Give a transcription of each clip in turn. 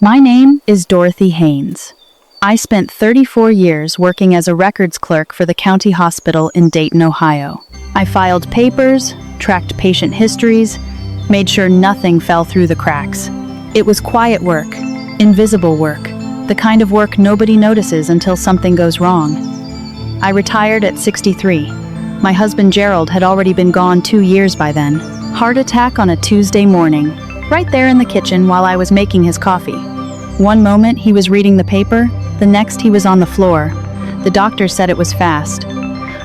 My name is Dorothy Haynes. I spent 34 years working as a records clerk for the county hospital in Dayton, Ohio. I filed papers, tracked patient histories, made sure nothing fell through the cracks. It was quiet work, invisible work, the kind of work nobody notices until something goes wrong. I retired at 63. My husband Gerald had already been gone 2 years by then. Heart attack on a Tuesday morning, right there in the kitchen while I was making his coffee. One moment he was reading the paper, the next he was on the floor. The doctor said it was fast.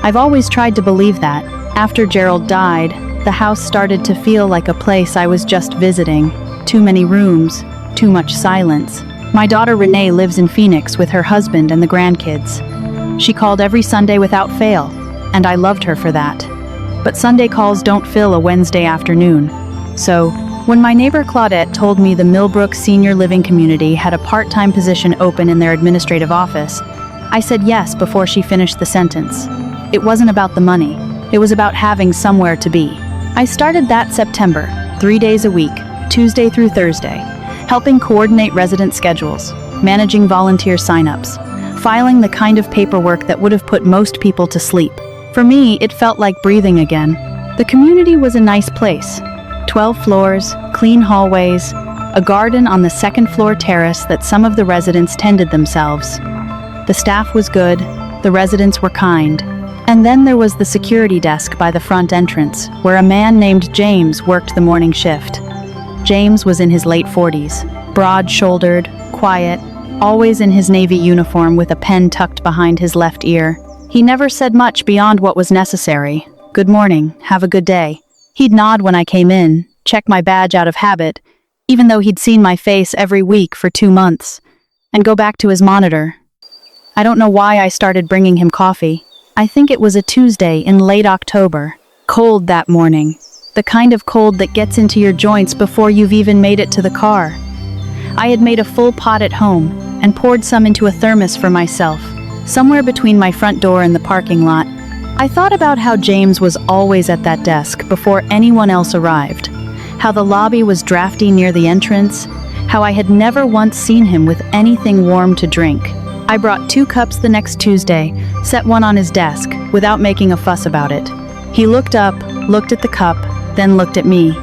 I've always tried to believe that. After Gerald died, the house started to feel like a place I was just visiting. Too many rooms, too much silence. My daughter Renee lives in Phoenix with her husband and the grandkids. She called every Sunday without fail, and I loved her for that. But Sunday calls don't fill a Wednesday afternoon. So, when my neighbor Claudette told me the Millbrook Senior Living Community had a part-time position open in their administrative office, I said yes before she finished the sentence. It wasn't about the money. It was about having somewhere to be. I started that September, 3 days a week, Tuesday through Thursday, helping coordinate resident schedules, managing volunteer sign-ups, filing the kind of paperwork that would have put most people to sleep. For me, it felt like breathing again. The community was a nice place. 12 floors, clean hallways, a garden on the second-floor terrace that some of the residents tended themselves. The staff was good, the residents were kind. And then there was the security desk by the front entrance, where a man named James worked the morning shift. James was in his late 40s, broad-shouldered, quiet, always in his Navy uniform with a pen tucked behind his left ear. He never said much beyond what was necessary. Good morning, have a good day. He'd nod when I came in, check my badge out of habit, even though he'd seen my face every week for 2 months, and go back to his monitor. I don't know why I started bringing him coffee. I think it was a Tuesday in late October. Cold that morning. The kind of cold that gets into your joints before you've even made it to the car. I had made a full pot at home and poured some into a thermos for myself, somewhere between my front door and the parking lot. I thought about how James was always at that desk before anyone else arrived, how the lobby was drafty near the entrance, how I had never once seen him with anything warm to drink. I brought 2 cups the next Tuesday, set one on his desk, without making a fuss about it. He looked up, looked at the cup, then looked at me.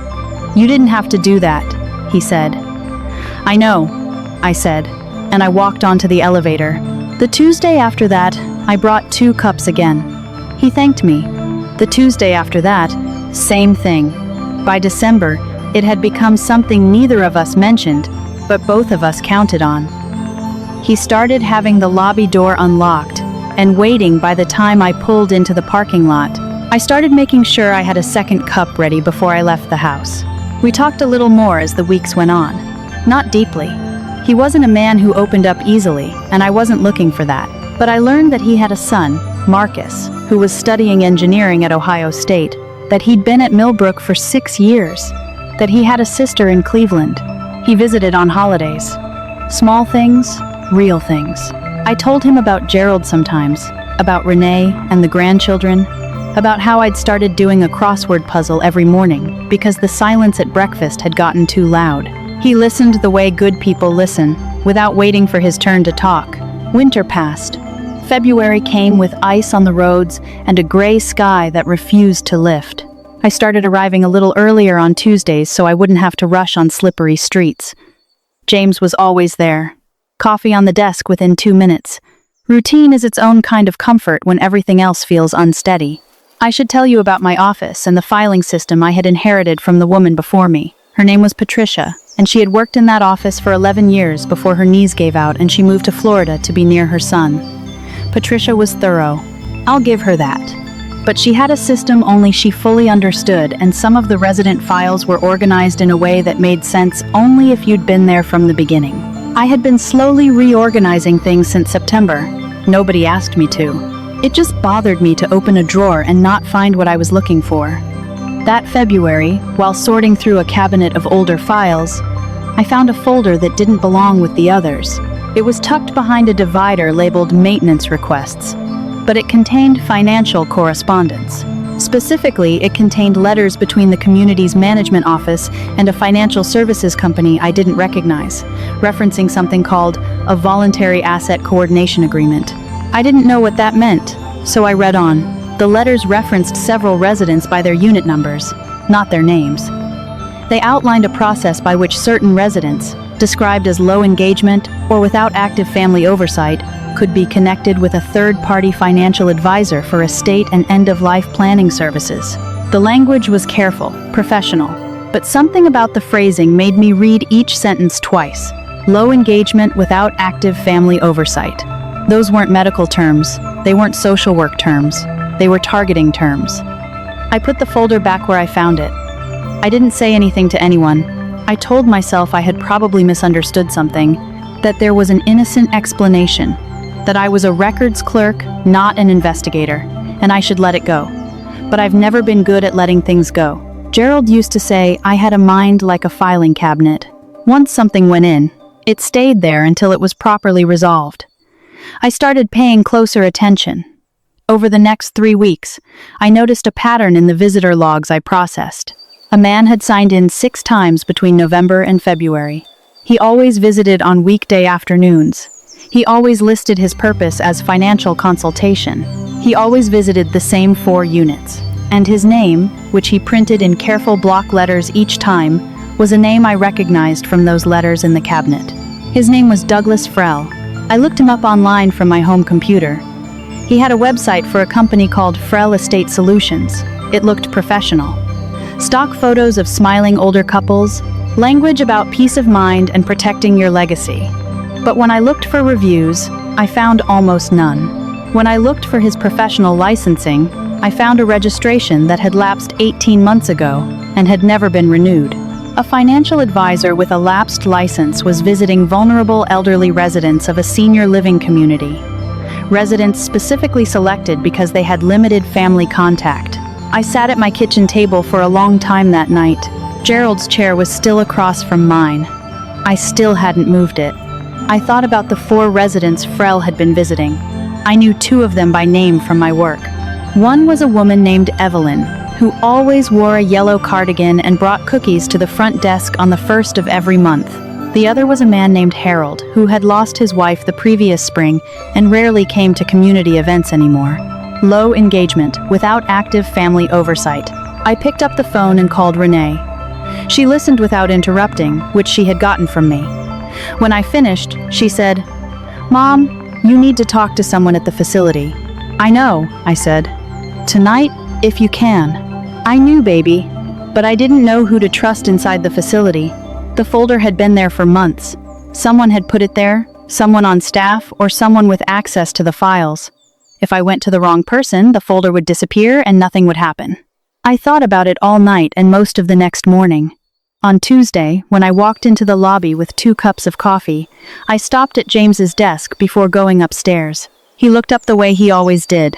"You didn't have to do that," he said. "I know," I said, and I walked onto the elevator. The Tuesday after that, I brought 2 cups again. He thanked me. The Tuesday after that, same thing. By December, it had become something neither of us mentioned, but both of us counted on. He started having the lobby door unlocked and waiting by the time I pulled into the parking lot. I started making sure I had a second cup ready before I left the house. We talked a little more as the weeks went on. Not deeply. He wasn't a man who opened up easily, and I wasn't looking for that. But I learned that he had a son, Marcus, who was studying engineering at Ohio State, that he'd been at Millbrook for 6 years, that he had a sister in Cleveland. He visited on holidays. Small things, real things. I told him about Gerald sometimes, about Renee and the grandchildren, about how I'd started doing a crossword puzzle every morning because the silence at breakfast had gotten too loud. He listened the way good people listen, without waiting for his turn to talk. Winter passed. February came with ice on the roads and a gray sky that refused to lift. I started arriving a little earlier on Tuesdays so I wouldn't have to rush on slippery streets. James was always there. Coffee on the desk within 2 minutes. Routine is its own kind of comfort when everything else feels unsteady. I should tell you about my office and the filing system I had inherited from the woman before me. Her name was Patricia, and she had worked in that office for 11 years before her knees gave out and she moved to Florida to be near her son. Patricia was thorough. I'll give her that. But she had a system only she fully understood, and some of the resident files were organized in a way that made sense only if you'd been there from the beginning. I had been slowly reorganizing things since September. Nobody asked me to. It just bothered me to open a drawer and not find what I was looking for. That February, while sorting through a cabinet of older files, I found a folder that didn't belong with the others. It was tucked behind a divider labeled Maintenance Requests, but it contained financial correspondence. Specifically, it contained letters between the community's management office and a financial services company I didn't recognize, referencing something called a voluntary asset coordination agreement. I didn't know what that meant, so I read on. The letters referenced several residents by their unit numbers, not their names. They outlined a process by which certain residents, described as low engagement or without active family oversight, could be connected with a third-party financial advisor for estate and end-of-life planning services. The language was careful, professional, but something about the phrasing made me read each sentence twice. Low engagement without active family oversight. Those weren't medical terms. They weren't social work terms. They were targeting terms. I put the folder back where I found it. I didn't say anything to anyone. I told myself I had probably misunderstood something, that there was an innocent explanation, that I was a records clerk, not an investigator, and I should let it go. But I've never been good at letting things go. Gerald used to say I had a mind like a filing cabinet. Once something went in, it stayed there until it was properly resolved. I started paying closer attention. Over the next 3 weeks, I noticed a pattern in the visitor logs I processed. A man had signed in 6 times between November and February. He always visited on weekday afternoons. He always listed his purpose as financial consultation. He always visited the same 4 units. And his name, which he printed in careful block letters each time, was a name I recognized from those letters in the cabinet. His name was Douglas Frell. I looked him up online from my home computer. He had a website for a company called Frell Estate Solutions. It looked professional. Stock photos of smiling older couples, language about peace of mind and protecting your legacy. But when I looked for reviews, I found almost none. When I looked for his professional licensing, I found a registration that had lapsed 18 months ago and had never been renewed. A financial advisor with a lapsed license was visiting vulnerable elderly residents of a senior living community. Residents specifically selected because they had limited family contact. I sat at my kitchen table for a long time that night. Gerald's chair was still across from mine. I still hadn't moved it. I thought about the 4 residents Frell had been visiting. I knew 2 of them by name from my work. One was a woman named Evelyn, who always wore a yellow cardigan and brought cookies to the front desk on the 1st of every month. The other was a man named Harold, who had lost his wife the previous spring and rarely came to community events anymore. Low engagement, without active family oversight. I picked up the phone and called Renee. She listened without interrupting, which she had gotten from me. When I finished, she said, "Mom, you need to talk to someone at the facility." "I know," I said. "Tonight, if you can." I knew, baby, but I didn't know who to trust inside the facility. The folder had been there for months. Someone had put it there, someone on staff, or someone with access to the files. If I went to the wrong person, the folder would disappear and nothing would happen. I thought about it all night and most of the next morning. On Tuesday, when I walked into the lobby with 2 cups of coffee, I stopped at James's desk before going upstairs. He looked up the way he always did.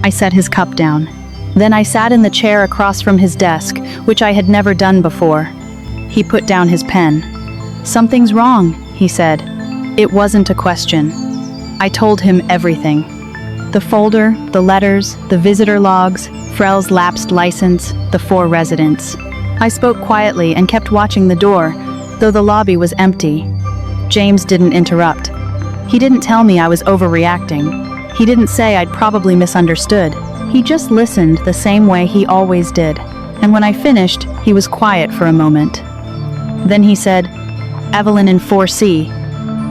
I set his cup down. Then I sat in the chair across from his desk, which I had never done before. He put down his pen. "Something's wrong," he said. It wasn't a question. I told him everything. The folder, the letters, the visitor logs, Frell's lapsed license, the 4 residents. I spoke quietly and kept watching the door, though the lobby was empty. James didn't interrupt. He didn't tell me I was overreacting. He didn't say I'd probably misunderstood. He just listened the same way he always did. And when I finished, he was quiet for a moment. Then he said, "Evelyn in 4C.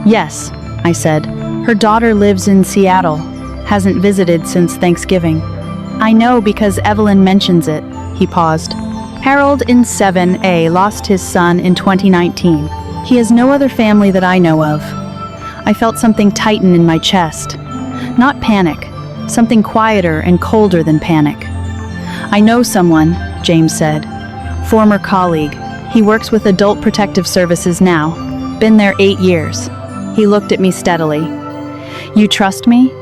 "Yes," I said. "Her daughter lives in Seattle. Hasn't visited since Thanksgiving." "I know because Evelyn mentions it." He paused. "Harold in 7A lost his son in 2019. He has no other family that I know of." I felt something tighten in my chest. Not panic, something quieter and colder than panic. "I know someone," James said. "Former colleague. He works with Adult Protective Services now. Been there 8 years." He looked at me steadily. "You trust me?"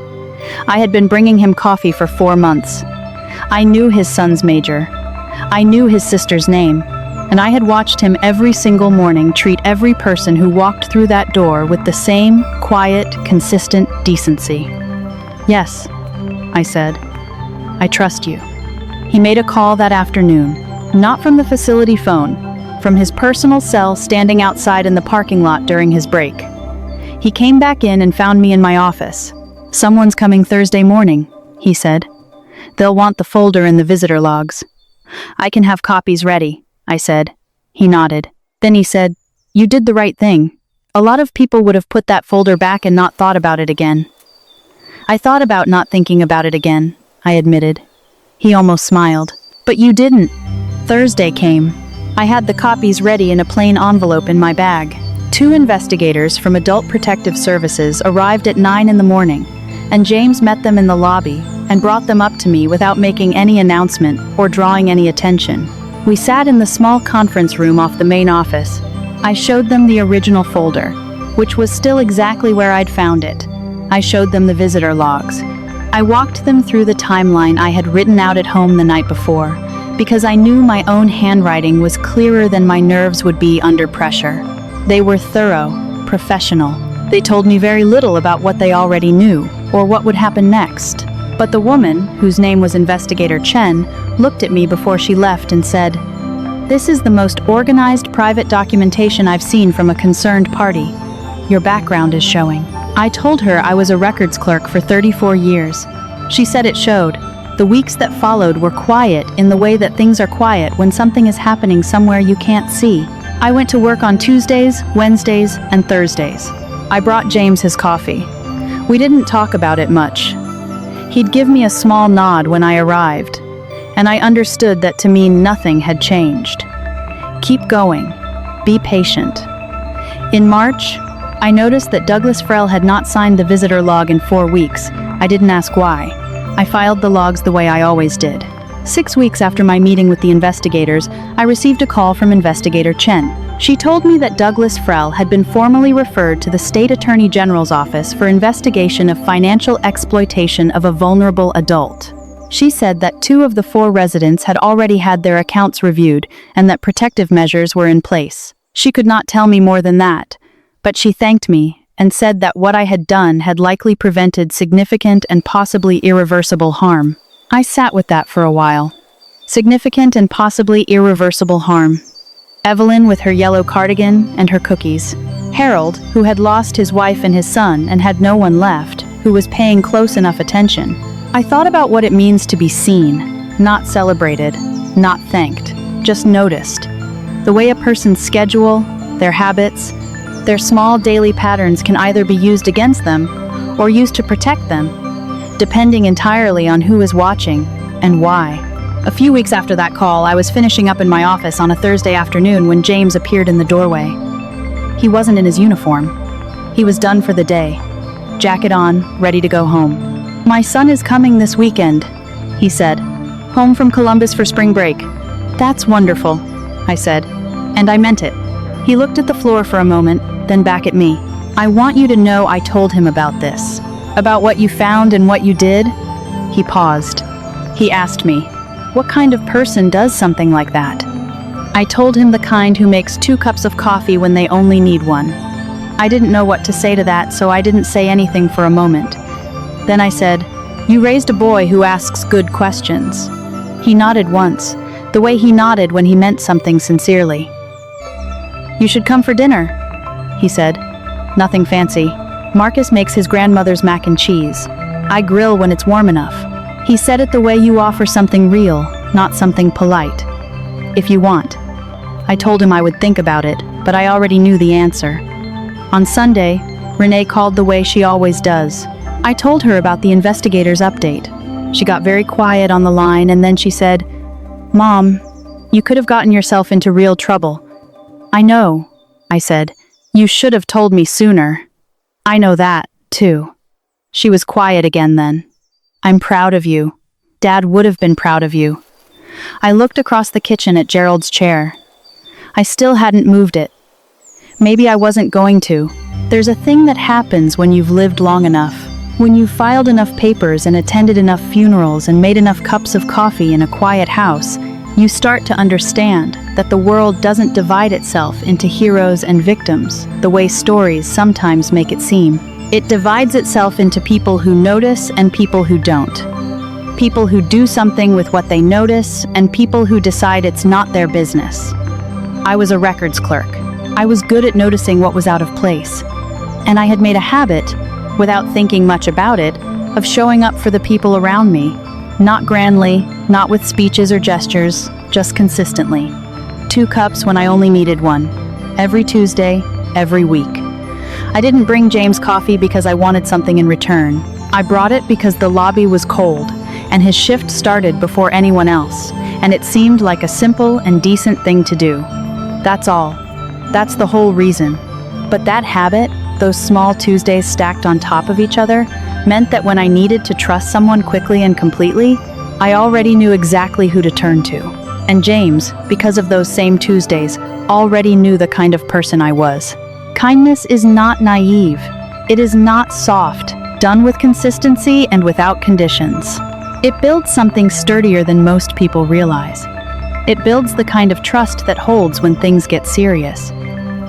I had been bringing him coffee for 4 months. I knew his son's major. I knew his sister's name, and I had watched him every single morning treat every person who walked through that door with the same quiet, consistent decency. "Yes," I said. "I trust you." He made a call that afternoon, not from the facility phone, from his personal cell standing outside in the parking lot during his break. He came back in and found me in my office. "Someone's coming Thursday morning," he said. "They'll want the folder and the visitor logs." "I can have copies ready," I said. He nodded. Then he said, "You did the right thing. A lot of people would have put that folder back and not thought about it again." "I thought about not thinking about it again," I admitted. He almost smiled. "But you didn't." Thursday came. I had the copies ready in a plain envelope in my bag. 2 investigators from Adult Protective Services arrived at 9 in the morning, and James met them in the lobby and brought them up to me without making any announcement or drawing any attention. We sat in the small conference room off the main office. I showed them the original folder, which was still exactly where I'd found it. I showed them the visitor logs. I walked them through the timeline I had written out at home the night before, because I knew my own handwriting was clearer than my nerves would be under pressure. They were thorough, professional. They told me very little about what they already knew, or what would happen next. But the woman, whose name was Investigator Chen, looked at me before she left and said, "This is the most organized private documentation I've seen from a concerned party. Your background is showing." I told her I was a records clerk for 34 years. She said it showed. The weeks that followed were quiet in the way that things are quiet when something is happening somewhere you can't see. I went to work on Tuesdays, Wednesdays, and Thursdays. I brought James his coffee. We didn't talk about it much. He'd give me a small nod when I arrived, and I understood that to me nothing had changed. Keep going. Be patient. In March, I noticed that Douglas Frell had not signed the visitor log in 4 weeks. I didn't ask why. I filed the logs the way I always did. 6 weeks after my meeting with the investigators, I received a call from Investigator Chen. She told me that Douglas Frell had been formally referred to the State Attorney General's office for investigation of financial exploitation of a vulnerable adult. She said that 2 of the 4 residents had already had their accounts reviewed and that protective measures were in place. She could not tell me more than that, but she thanked me and said that what I had done had likely prevented significant and possibly irreversible harm. I sat with that for a while. Significant and possibly irreversible harm. Evelyn with her yellow cardigan and her cookies. Harold, who had lost his wife and his son and had no one left, who was paying close enough attention. I thought about what it means to be seen, not celebrated, not thanked, just noticed. The way a person's schedule, their habits, their small daily patterns can either be used against them or used to protect them, depending entirely on who is watching and why. A few weeks after that call, I was finishing up in my office on a Thursday afternoon when James appeared in the doorway. He wasn't in his uniform. He was done for the day, jacket on, ready to go home. "My son is coming this weekend," he said. "Home from Columbus for spring break." "That's wonderful," I said, and I meant it. He looked at the floor for a moment, then back at me. "I want you to know I told him about this. About what you found and what you did." He paused. He asked me, "What kind of person does something like that?" I told him the kind who makes 2 cups of coffee when they only need one. I didn't know what to say to that, so I didn't say anything for a moment. Then I said, "You raised a boy who asks good questions." He nodded once, the way he nodded when he meant something sincerely. "You should come for dinner," he said. "Nothing fancy. Marcus makes his grandmother's mac and cheese. I grill when it's warm enough." He said it the way you offer something real, not something polite. "If you want." I told him I would think about it, but I already knew the answer. On Sunday, Renee called the way she always does. I told her about the investigator's update. She got very quiet on the line and then she said, "Mom, you could have gotten yourself into real trouble." "I know," I said. "You should have told me sooner." "I know that, too." She was quiet again then. "I'm proud of you. Dad would have been proud of you." I looked across the kitchen at Gerald's chair. I still hadn't moved it. Maybe I wasn't going to. There's a thing that happens when you've lived long enough. When you've filed enough papers and attended enough funerals and made enough cups of coffee in a quiet house, you start to understand that the world doesn't divide itself into heroes and victims, the way stories sometimes make it seem. It divides itself into people who notice and people who don't. People who do something with what they notice, and people who decide it's not their business. I was a records clerk. I was good at noticing what was out of place. And I had made a habit, without thinking much about it, of showing up for the people around me. Not grandly, not with speeches or gestures, just consistently. 2 cups when I only needed 1. Every Tuesday, every week. I didn't bring James coffee because I wanted something in return. I brought it because the lobby was cold, and his shift started before anyone else, and it seemed like a simple and decent thing to do. That's all. That's the whole reason. But that habit, those small Tuesdays stacked on top of each other, meant that when I needed to trust someone quickly and completely, I already knew exactly who to turn to. And James, because of those same Tuesdays, already knew the kind of person I was. Kindness is not naive. It is not soft, done with consistency and without conditions. It builds something sturdier than most people realize. It builds the kind of trust that holds when things get serious.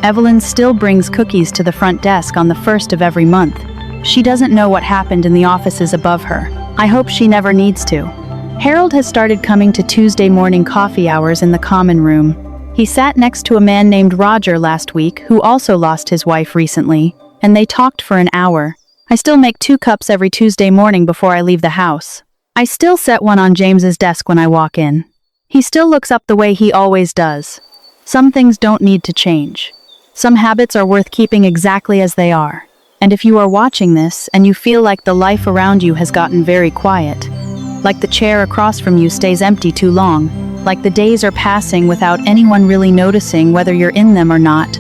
Evelyn still brings cookies to the front desk on the 1st of every month. She doesn't know what happened in the offices above her. I hope she never needs to. Harold has started coming to Tuesday morning coffee hours in the common room. He sat next to a man named Roger last week who also lost his wife recently, and they talked for an hour. I still make 2 cups every Tuesday morning before I leave the house. I still set one on James's desk when I walk in. He still looks up the way he always does. Some things don't need to change. Some habits are worth keeping exactly as they are. And if you are watching this and you feel like the life around you has gotten very quiet, like the chair across from you stays empty too long, like the days are passing without anyone really noticing whether you're in them or not,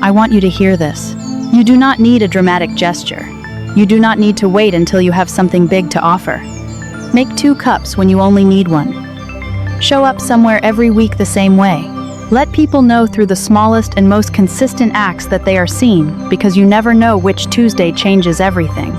I want you to hear this. You do not need a dramatic gesture. You do not need to wait until you have something big to offer. Make 2 cups when you only need 1. Show up somewhere every week the same way. Let people know through the smallest and most consistent acts that they are seen, because you never know which Tuesday changes everything.